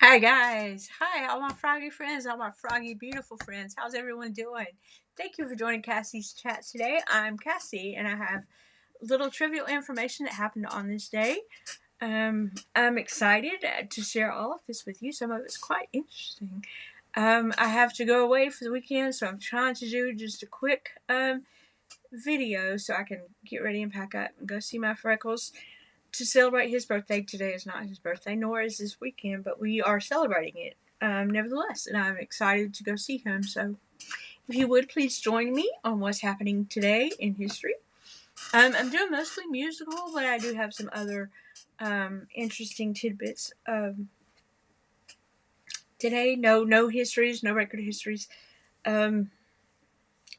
Hi guys. Hi, all my froggy friends, all my froggy beautiful friends. How's everyone doing? Thank you for joining Cassie's chat today. I'm Cassie and I have little trivial information that happened on this day. I'm excited to share all of this with you. Some of it's quite interesting. I have to go away for the weekend, so I'm trying to do just a quick video so I can get ready and pack up and go see my Freckles to celebrate his birthday. Today is not his birthday, nor is this weekend, but we are celebrating it nevertheless, and I'm excited to go see him. So, if you would please join me on what's happening today in history. I'm doing mostly musical, but I do have some other interesting tidbits. Today, no histories, no record histories. Um,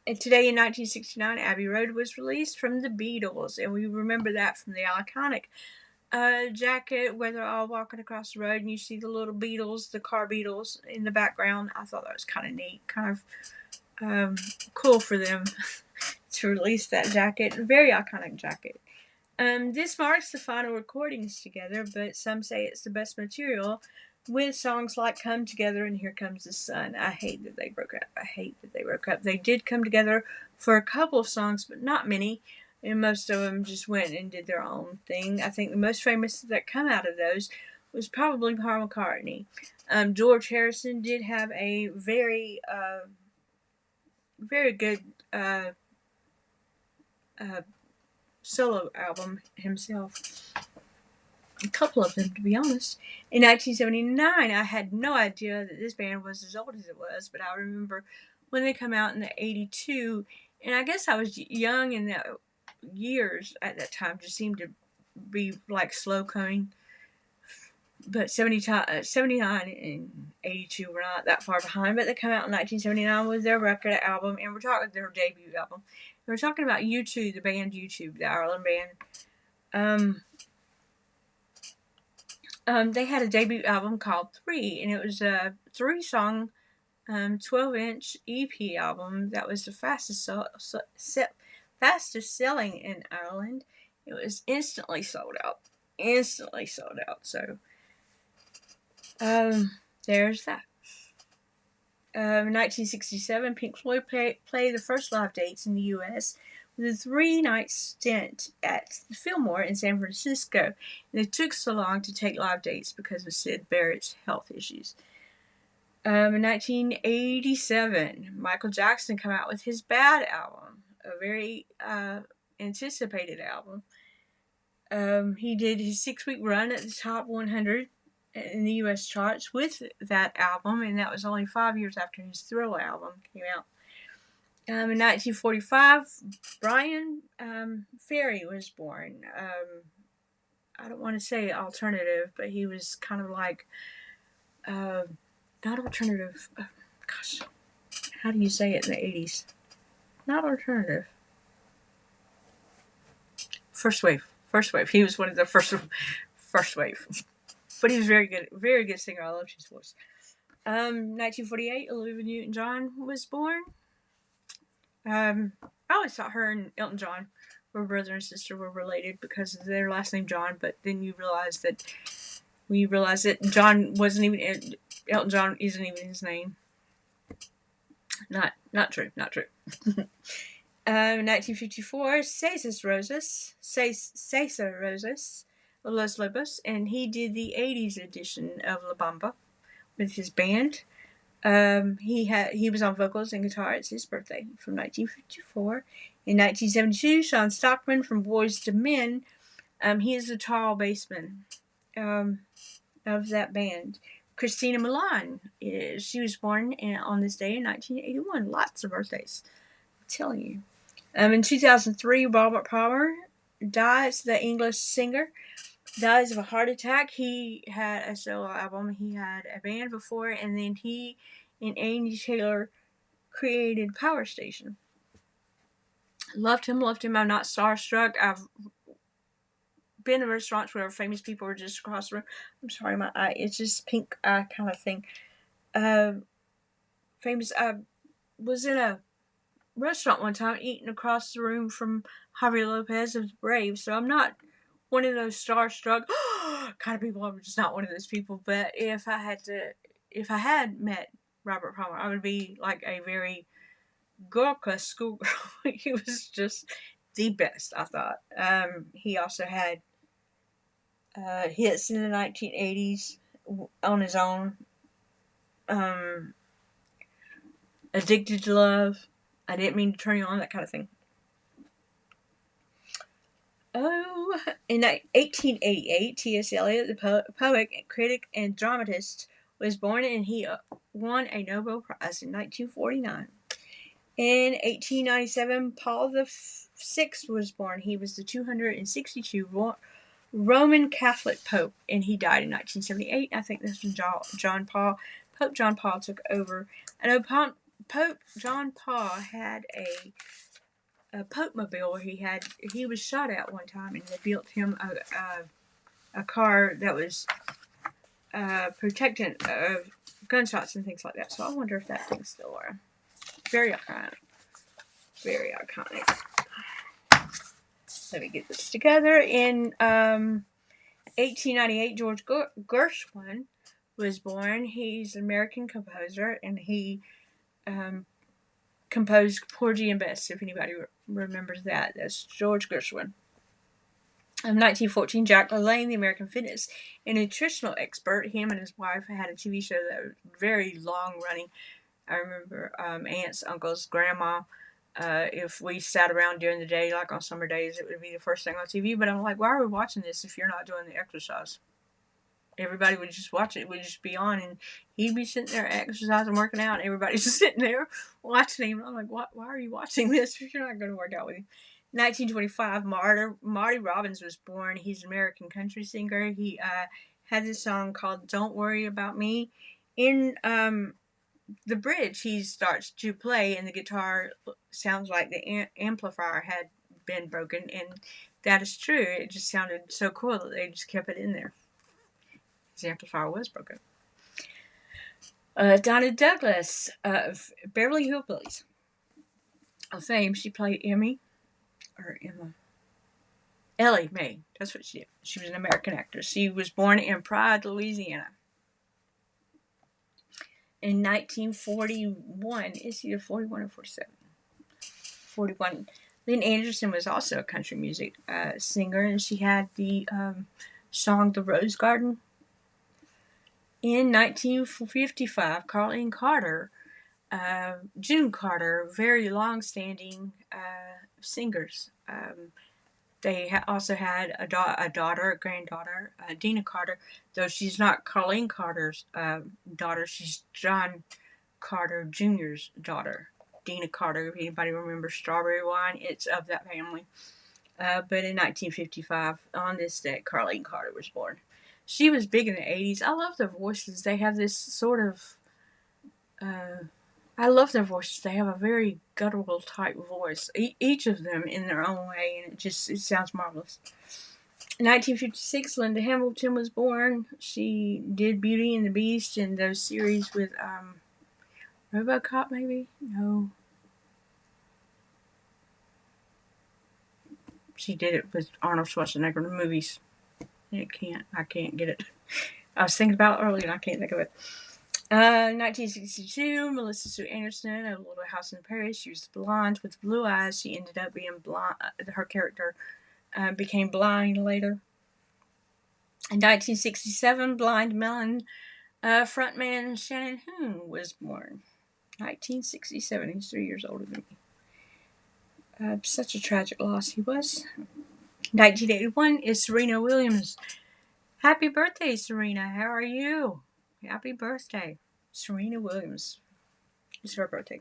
and today in 1969, Abbey Road was released from the Beatles, and we remember that from the iconic jacket where they're all walking across the road and you see the little Beatles, the car Beatles in the background. I thought that was kind of neat, kind of cool for them to release that jacket. Very iconic jacket. This marks the final recordings together, but some say it's the best material with songs like Come Together and Here Comes the Sun. I hate that they broke up. They did come together for a couple of songs, but not many. And most of them just went and did their own thing. I think the most famous that come out of those was probably Paul McCartney. George Harrison did have a very good uh, solo album himself. A couple of them, to be honest. In 1979, I had no idea that this band was as old as it was, but I remember when they come out in the 82, and I guess I was young in the years at that time just seemed to be like slow coming. But 79 and 82 were not that far behind, but they come out in 1979 with their record album, and we're talking their debut album. We're talking about U2, the band U2, the Ireland band. They had a debut album called Three, and it was a 3-song, 12-inch EP album that was the fastest selling in Ireland. It was instantly sold out. So, there's that. 1967, Pink Floyd played the first live dates in the U.S. with a 3-night stint at the Fillmore in San Francisco. And it took so long to take live dates because of Syd Barrett's health issues. In 1987, Michael Jackson came out with his Bad album, a very anticipated album. He did his 6-week run at the top 100 in the U.S. charts with that album, and that was only 5 years after his Thriller album came out. In 1945, Brian Ferry was born. I don't want to say alternative, but he was kind of like, not alternative, gosh, how do you say it in the 80s? Not alternative. First wave. He was one of the first wave. But he was very good singer. I loved his voice. 1948, Olivia Newton-John was born. I always thought her and Elton John were brother and sister, were related because of their last name John. But then you realize that John wasn't even Elton John isn't even his name. Not true. 1954, Cesar Rosas, Los Lobos, and he did the 80s edition of La Bamba with his band. He was on vocals and guitar. It's his birthday from 1954. In 1972, Sean Stockman from Boyz II Men. He is the tall bassman of that band. Christina Milian, she was born on this day in 1981. Lots of birthdays, I'm telling you. In 2003, Robert Palmer dies. The English singer dies of a heart attack. He had a solo album. He had a band before, and then he and Andy Taylor created Power Station. Loved him. I'm not starstruck. I've been in restaurants where famous people are just across the room. I'm sorry, my eye. It's just pink eye kind of thing. Famous. I was in a restaurant one time eating across the room from Javier Lopez of the Braves, so I'm not one of those starstruck kind of people. I'm just not one of those people. But if I had met Robert Palmer, I would be like a very girl crush schoolgirl. He was just the best, I thought. He also had hits in the 1980s on his own. Um, Addicted to Love. I Didn't Mean to Turn You On, that kind of thing. Oh, in 1888, T.S. Eliot, the poet, critic, and dramatist, was born, and he won a Nobel Prize in 1949. In 1897, Paul VI was born. He was the 262 Roman Catholic Pope, and he died in 1978. I think this was Pope John Paul took over. I know Pope John Paul had a Pope-mobile where he was shot at one time, and they built him a car that was protectant of gunshots and things like that. So I wonder if that thing's still around. Very iconic. Very iconic. Let me get this together. In 1898, George Gershwin was born. He's an American composer, and he composed Porgy and Bess, if anybody remembers that. That's George Gershwin. In 1914, Jack LaLanne, the American fitness and nutritional expert, him and his wife had a TV show that was very long running. I remember aunts, uncles, grandma. If we sat around during the day, like on summer days, it would be the first thing on TV. But I'm like, why are we watching this if you're not doing the exercise? Everybody would just watch it. It would just be on, and he'd be sitting there exercising, working out, and everybody's just sitting there watching him. I'm like, why are you watching this if you're not going to work out with him? 1925, Marty Robbins was born. He's an American country singer. He had this song called "Don't Worry About Me." In the bridge, he starts to play, and the guitar sounds like the amplifier had been broken, and that is true. It just sounded so cool that they just kept it in there. His amplifier was broken. Donna Douglas of Beverly Hillbillies of fame. She played Emma. Ellie Mae. That's what she did. She was an American actress. She was born in Pride, Louisiana. In 1941, it's either 41 or 47. 41. Lynn Anderson was also a country music singer, and she had the song "The Rose Garden." In 1955, Carlene Carter, June Carter, very long-standing singers. They also had a daughter, a granddaughter, Dina Carter, though she's not Carlene Carter's daughter. She's John Carter Jr.'s daughter, Dina Carter. If anybody remembers Strawberry Wine, it's of that family. But in 1955, on this day, Carlene Carter was born. She was big in the 80s. I love their voices. They have this sort of... I love their voices. They have a very guttural type voice, each of them in their own way, and it sounds marvelous. In 1956, Linda Hamilton was born. She did Beauty and the Beast and those series with RoboCop, maybe? No. She did it with Arnold Schwarzenegger in the movies. I can't get it. I was thinking about it earlier and I can't think of it. 1962, Melissa Sue Anderson of Little House in Paris. She was blonde with blue eyes. She ended up being blind. Her character became blind later. In 1967, Blind Melon frontman Shannon Hoon was born. 1967. He's 3 years older than me. Such a tragic loss he was. 1981 is Serena Williams. Happy birthday, Serena. How are you? Happy birthday. Serena Williams. It's her birthday.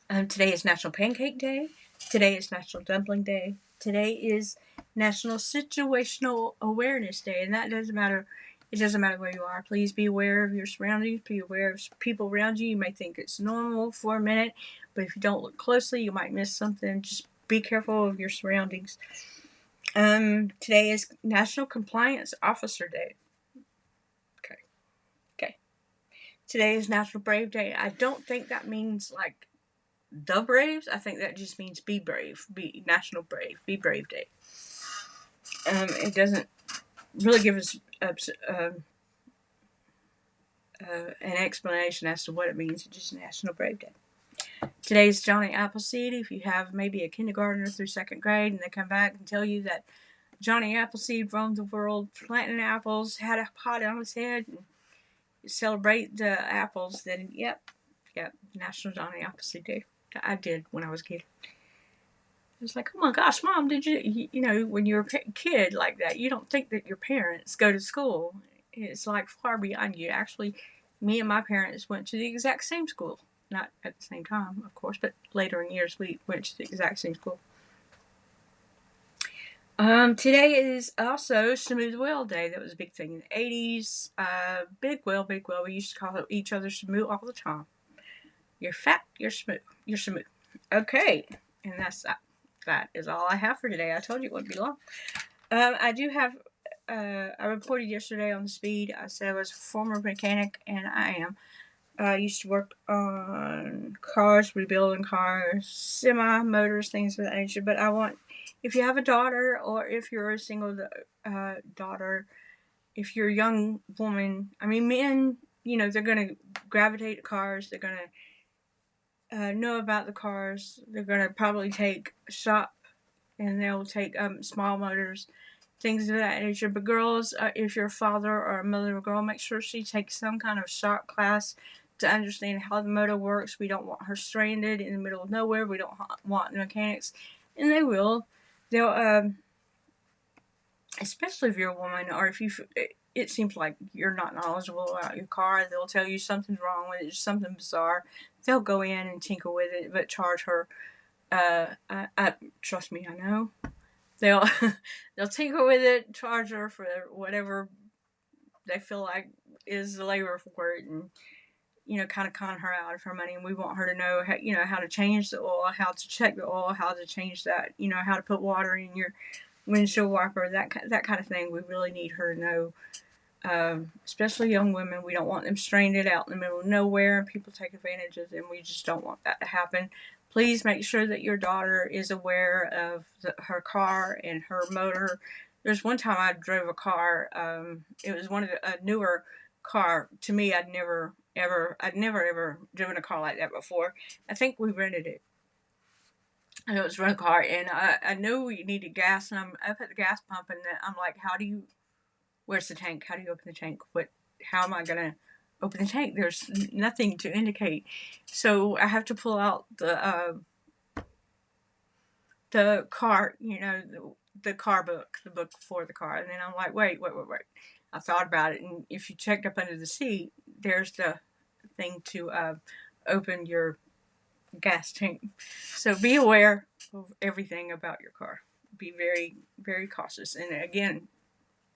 Today is National Pancake Day. Today is National Dumpling Day. Today is National Situational Awareness Day. And that doesn't matter. It doesn't matter where you are. Please be aware of your surroundings. Be aware of people around you. You may think it's normal for a minute, but if you don't look closely, you might miss something. Just be careful of your surroundings. Today is National Compliance Officer Day. Okay. Today is National Brave Day. I don't think that means like the Braves. I think that just means be brave. Be National Brave. Be Brave Day. It doesn't really give us an explanation as to what it means. It's just National Brave Day. Today's Johnny Appleseed. If you have maybe a kindergartner through second grade and they come back and tell you that Johnny Appleseed roamed the world planting apples, had a pot on his head, and celebrate the apples, then yep, National Johnny Appleseed Day. I did when I was a kid. It was like, oh my gosh, Mom, did you know, when you're a kid like that, you don't think that your parents go to school. It's like far beyond you. Actually, me and my parents went to the exact same school. Not at the same time, of course, but later in years we went to the exact same school. Today is also Smooth Whale Day. That was a big thing in the 80s. Big whale. We used to call each other Smooth all the time. You're fat, you're smooth. You're smooth. Okay, and that's that. That is all I have for today. I told you it wouldn't be long. I do have, I reported yesterday on the speed. I said I was a former mechanic, and I am. I used to work on cars, rebuilding cars, semi-motors, things of that nature. But I want, if you have a daughter, or if you're a single daughter, if you're a young woman, I mean, men, you know, they're going to gravitate to cars. They're going to know about the cars. They're going to probably take shop, and they'll take small motors, things of that nature. But girls, if you're a father or a mother of a girl, make sure she takes some kind of shop class to understand how the motor works. We don't want her stranded in the middle of nowhere. We don't want mechanics, and they'll especially if you're a woman, or if it seems like you're not knowledgeable about your car, they'll tell you something's wrong with it, something bizarre. They'll go in and tinker with it, but charge her. I trust me, I know. They'll tinker with it, charge her for whatever they feel like is the labor for it, and you know, kind of con her out of her money. And we want her to know, how, you know, how to change the oil, how to check the oil, how to change that, you know, how to put water in your windshield wiper, that kind of thing. We really need her to know. Especially young women, we don't want them stranded out in the middle of nowhere and people take advantage of them. We just don't want that to happen. Please make sure that your daughter is aware of her car and her motor. There's one time I drove a car. It was one of a newer car. To me, I'd never ever driven a car like that before. I think we rented it. And it was a rental car, and I knew we needed gas, and I'm up at the gas pump, and I'm like, where's the tank? How do you open the tank? How am I going to open the tank? There's nothing to indicate. So I have to pull out the car, you know, the car book, the book for the car. And then I'm like, wait. I thought about it. And if you checked up under the seat, there's the thing to open your gas tank. So be aware of everything about your car. Be very, very cautious. And again,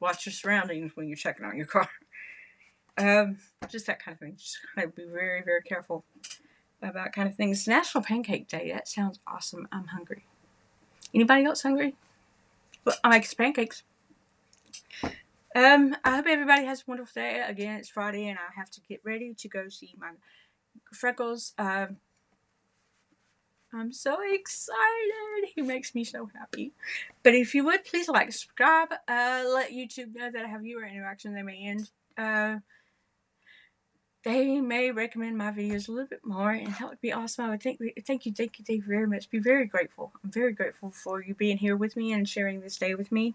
watch your surroundings when you're checking on your car. Just that kind of thing. Just kind of be very, very careful about kind of things. National Pancake Day. That sounds awesome. I'm hungry. Anybody else hungry? Well, I make pancakes. I hope everybody has a wonderful day. Again, it's Friday, and I have to get ready to go see my Freckles. I'm so excited. He makes me so happy. But if you would, please like, subscribe. Let YouTube know that I have viewer interaction. They may recommend my videos a little bit more, and that would be awesome. I would thank you very much. Be very grateful. I'm very grateful for you being here with me and sharing this day with me.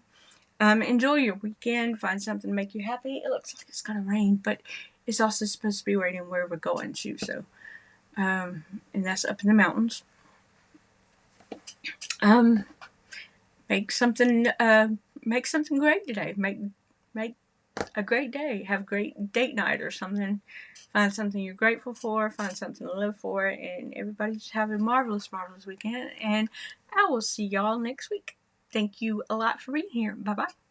Enjoy your weekend. Find something to make you happy. It looks like it's gonna rain, but it's also supposed to be raining where we're going to. So, and that's up in the mountains. Make something great today. Make a great day. Have a great date night or something. Find something you're grateful for. Find something to live for. And everybody just have a marvelous, marvelous weekend. And I will see y'all next week. Thank you a lot for being here. Bye-bye.